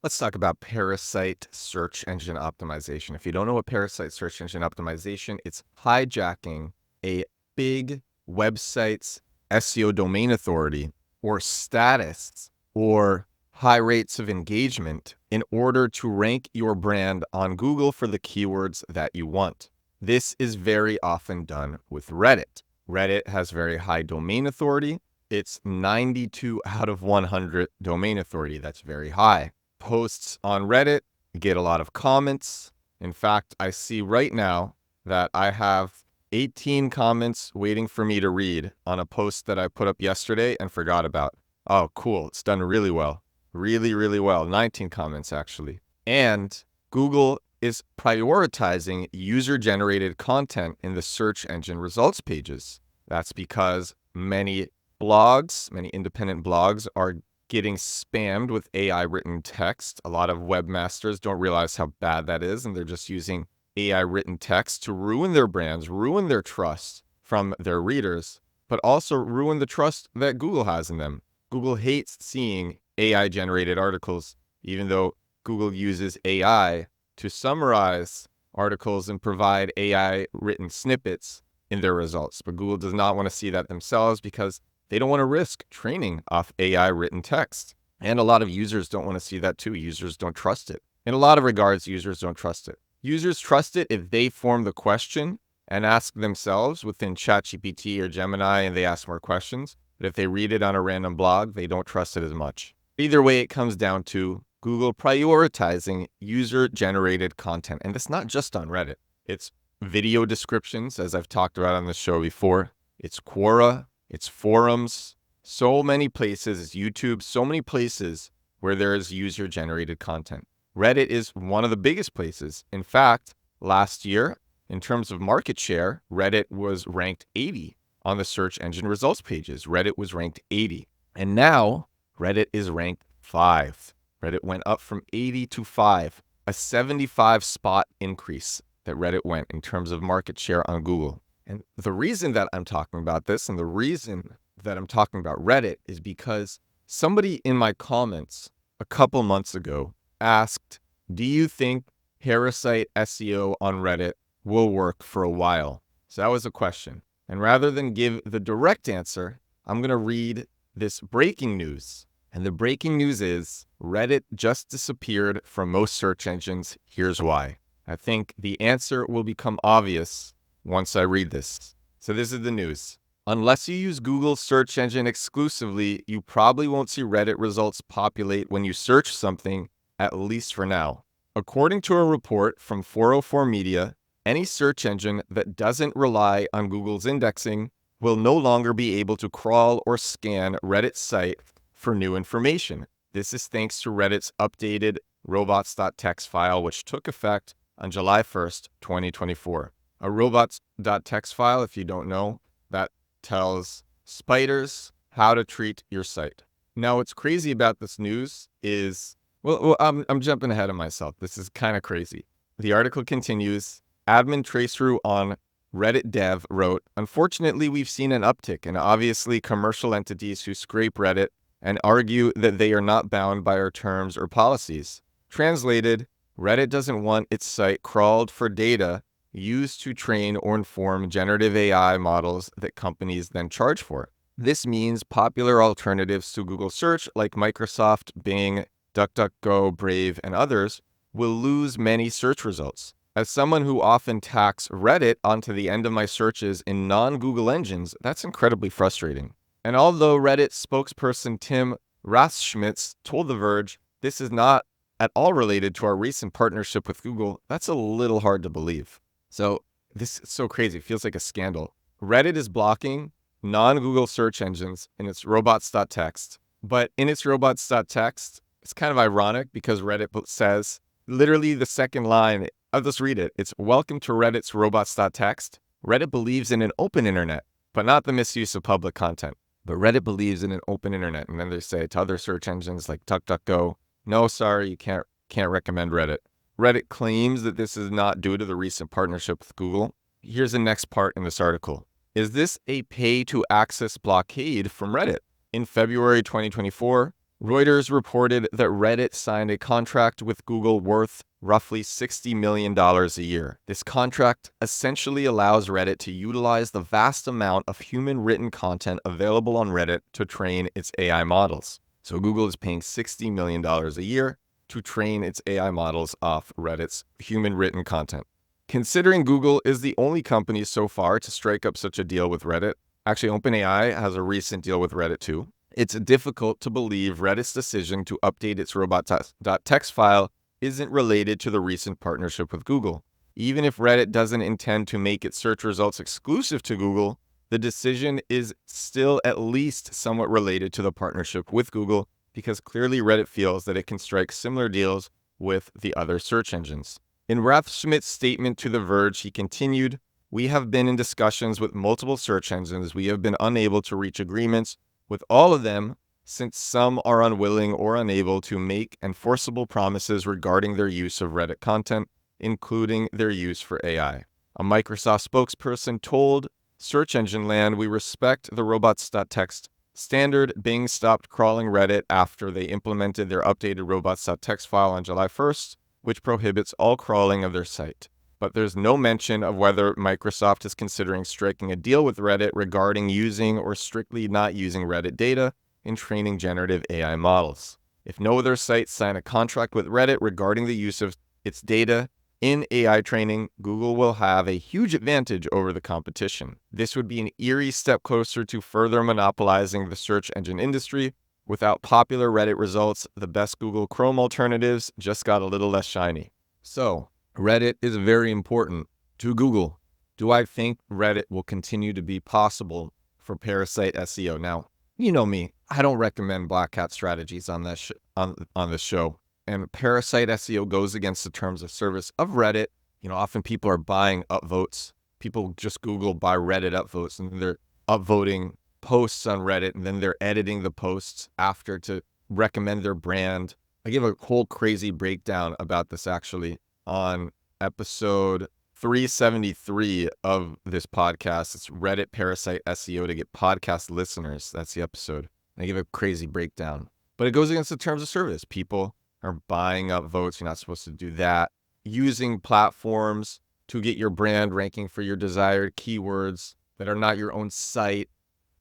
Let's talk about Parasite search engine optimization. If you don't know what Parasite search engine optimization, it's hijacking a big website's SEO domain authority or status or high rates of engagement in order to rank your brand on Google for the keywords that you want. This is very often done with Reddit. Reddit has very high domain authority. It's 92 out of 100 domain authority. That's very high. Posts on Reddit get a lot of comments. In fact, I see right now that I have 18 comments waiting for me to read on a post that I put up yesterday and forgot about. Oh, cool. It's done really well. Really, really well. 19 comments, actually. And Google is prioritizing user-generated content in the search engine results pages. That's because many independent blogs are getting spammed with AI written text. A lot of webmasters don't realize how bad that is, and they're just using AI written text to ruin their brands, ruin their trust from their readers, but also ruin the trust that Google has in them. Google hates seeing AI generated articles, even though Google uses AI to summarize articles and provide AI written snippets in their results. But Google does not want to see that themselves because they don't want to risk training off AI written text. And a lot of users don't want to see that too. Users don't trust it. In a lot of regards, users don't trust it. Users trust it if they form the question and ask themselves within ChatGPT or Gemini and they ask more questions. But if they read it on a random blog, they don't trust it as much. Either way, it comes down to Google prioritizing user-generated content. And it's not just on Reddit. It's video descriptions, as I've talked about on the show before. It's Quora. It's forums, so many places, it's YouTube, so many places where there is user-generated content. Reddit is one of the biggest places. In fact, last year, in terms of market share, Reddit was ranked 80 on the search engine results pages. Reddit was ranked 80. And now, Reddit is ranked 5. Reddit went up from 80 to 5, a 75 spot increase that Reddit went in terms of market share on Google. And the reason that I'm talking about this and the reason that I'm talking about Reddit is because somebody in my comments a couple months ago asked, do you think Parasite SEO on Reddit will work for a while? So that was a question. And rather than give the direct answer, I'm going to read this breaking news. And the breaking news is Reddit just disappeared from most search engines. Here's why. I think the answer will become obvious once I read this. So this is the news. Unless you use Google's search engine exclusively, you probably won't see Reddit results populate when you search something, at least for now. According to a report from 404 Media, any search engine that doesn't rely on Google's indexing will no longer be able to crawl or scan Reddit's site for new information. This is thanks to Reddit's updated Robots.txt file, which took effect on July 1st, 2024. A Robots.txt file, if you don't know, that tells spiders how to treat your site. Now, what's crazy about this news is, I'm jumping ahead of myself. This is kind of crazy. The article continues. Admin Traceru on Reddit Dev wrote, unfortunately, we've seen an uptick in obviously commercial entities who scrape Reddit and argue that they are not bound by our terms or policies. Translated, Reddit doesn't want its site crawled for data used to train or inform generative AI models that companies then charge for. This means popular alternatives to Google search like Microsoft, Bing, DuckDuckGo, Brave, and others will lose many search results. As someone who often tacks Reddit onto the end of my searches in non-Google engines, that's incredibly frustrating. And although Reddit spokesperson Tim Rathschmitz told The Verge, this is not at all related to our recent partnership with Google, that's a little hard to believe. So this is so crazy. It feels like a scandal. Reddit is blocking non-Google search engines in its robots.txt. But in its robots.txt, it's kind of ironic because Reddit says, literally the second line, I'll just read it. It's welcome to Reddit's robots.txt. Reddit believes in an open internet, but not the misuse of public content. But Reddit believes in an open internet. And then they say to other search engines like DuckDuckGo, no, sorry, you can't recommend Reddit. Reddit claims that this is not due to the recent partnership with Google. Here's the next part in this article. Is this a pay-to-access blockade from Reddit? In February 2024, Reuters reported that Reddit signed a contract with Google worth roughly $60 million a year. This contract essentially allows Reddit to utilize the vast amount of human-written content available on Reddit to train its AI models. So Google is paying $60 million a year to train its AI models off Reddit's human-written content. Considering Google is the only company so far to strike up such a deal with Reddit, actually OpenAI has a recent deal with Reddit too, it's difficult to believe Reddit's decision to update its Robots.txt file isn't related to the recent partnership with Google. Even if Reddit doesn't intend to make its search results exclusive to Google, the decision is still at least somewhat related to the partnership with Google because clearly Reddit feels that it can strike similar deals with the other search engines. In Ralph Schmidt's statement to The Verge, he continued, "We have been in discussions with multiple search engines. We have been unable to reach agreements with all of them, since some are unwilling or unable to make enforceable promises regarding their use of Reddit content, including their use for AI. A Microsoft spokesperson told Search Engine Land, "We respect the Robots.txt standard. Bing stopped crawling Reddit after they implemented their updated Robots.txt file on July 1st, which prohibits all crawling of their site." But there's no mention of whether Microsoft is considering striking a deal with Reddit regarding using or strictly not using Reddit data in training generative AI models. If no other sites sign a contract with Reddit regarding the use of its data in AI training, Google will have a huge advantage over the competition. This would be an eerie step closer to further monopolizing the search engine industry. Without popular Reddit results, the best Google Chrome alternatives just got a little less shiny. So, Reddit is very important to Google. Do I think Reddit will continue to be possible for Parasite SEO? Now, you know me, I don't recommend black hat strategies on this on this show. And Parasite SEO goes against the terms of service of Reddit. Often people are buying upvotes. People just Google buy Reddit upvotes and they're upvoting posts on Reddit and then they're editing the posts after to recommend their brand. I give a whole crazy breakdown about this actually on episode 373 of this podcast. It's Reddit Parasite SEO to get podcast listeners. That's the episode. I give a crazy breakdown. But it goes against the terms of service. People are buying up votes. You're not supposed to do that. Using platforms to get your brand ranking for your desired keywords that are not your own site.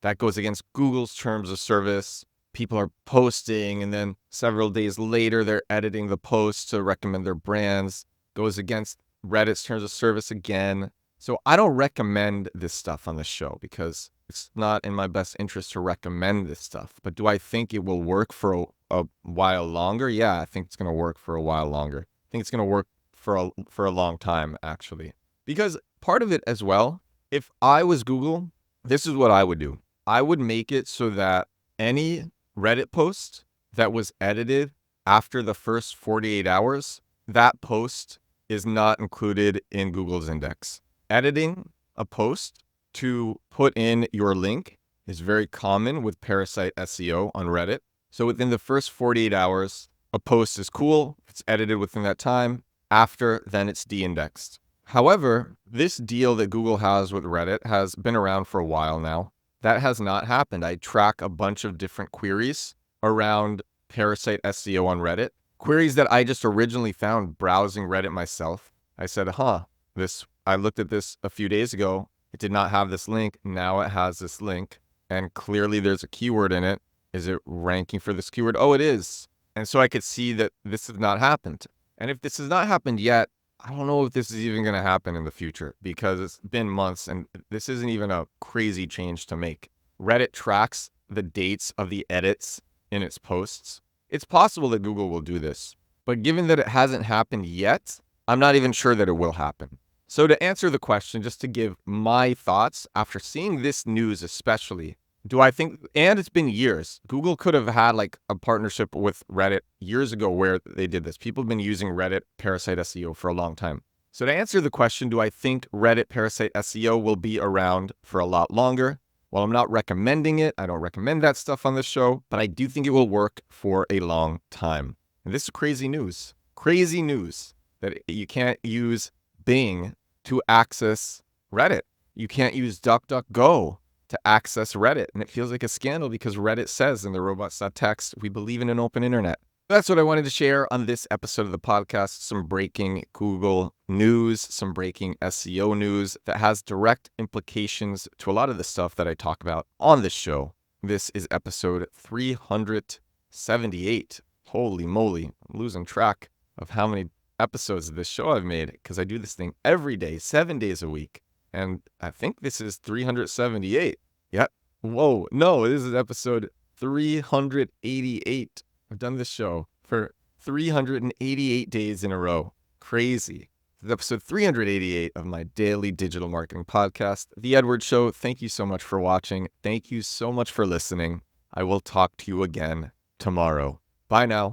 That goes against Google's terms of service. People are posting and then several days later, they're editing the post to recommend their brands. Goes against Reddit's terms of service again. So I don't recommend this stuff on the show because it's not in my best interest to recommend this stuff. But do I think it will work for a while longer? Yeah, I think it's going to work for a while longer. I think it's going to work for a long time, actually. Because part of it as well, if I was Google, this is what I would do. I would make it so that any Reddit post that was edited after the first 48 hours, that post is not included in Google's index. Editing a post to put in your link is very common with Parasite SEO on Reddit. So within the first 48 hours, a post is cool. If it's edited within that time. After, then it's de-indexed. However, this deal that Google has with Reddit has been around for a while now. That has not happened. I track a bunch of different queries around Parasite SEO on Reddit. Queries that I just originally found browsing Reddit myself. I said, I looked at this a few days ago. It did not have this link. Now it has this link. And clearly there's a keyword in it. Is it ranking for this keyword? Oh, it is. And so I could see that this has not happened. And if this has not happened yet, I don't know if this is even going to happen in the future because it's been months and this isn't even a crazy change to make. Reddit tracks the dates of the edits in its posts. It's possible that Google will do this, but given that it hasn't happened yet, I'm not even sure that it will happen. So to answer the question, just to give my thoughts after seeing this news especially, do I think, and it's been years, Google could have had like a partnership with Reddit years ago where they did this. People have been using Reddit Parasite SEO for a long time. So to answer the question, do I think Reddit Parasite SEO will be around for a lot longer? Well, I'm not recommending it. I don't recommend that stuff on this show, but I do think it will work for a long time. And this is crazy news. Crazy news that you can't use Bing to access Reddit. You can't use DuckDuckGo to access Reddit. And it feels like a scandal because Reddit says in the Robots.txt, we believe in an open internet. That's what I wanted to share on this episode of the podcast. Some breaking Google news, some breaking SEO news that has direct implications to a lot of the stuff that I talk about on this show. This is episode 378. Holy moly, I'm losing track of how many episodes of this show I've made because I do this thing every day, 7 days a week. And I think this is 378. Yep. Whoa. No, this is episode 388. I've done this show for 388 days in a row. Crazy. This is episode 388 of my daily digital marketing podcast, The Edward Show. Thank you so much for watching. Thank you so much for listening. I will talk to you again tomorrow. Bye now.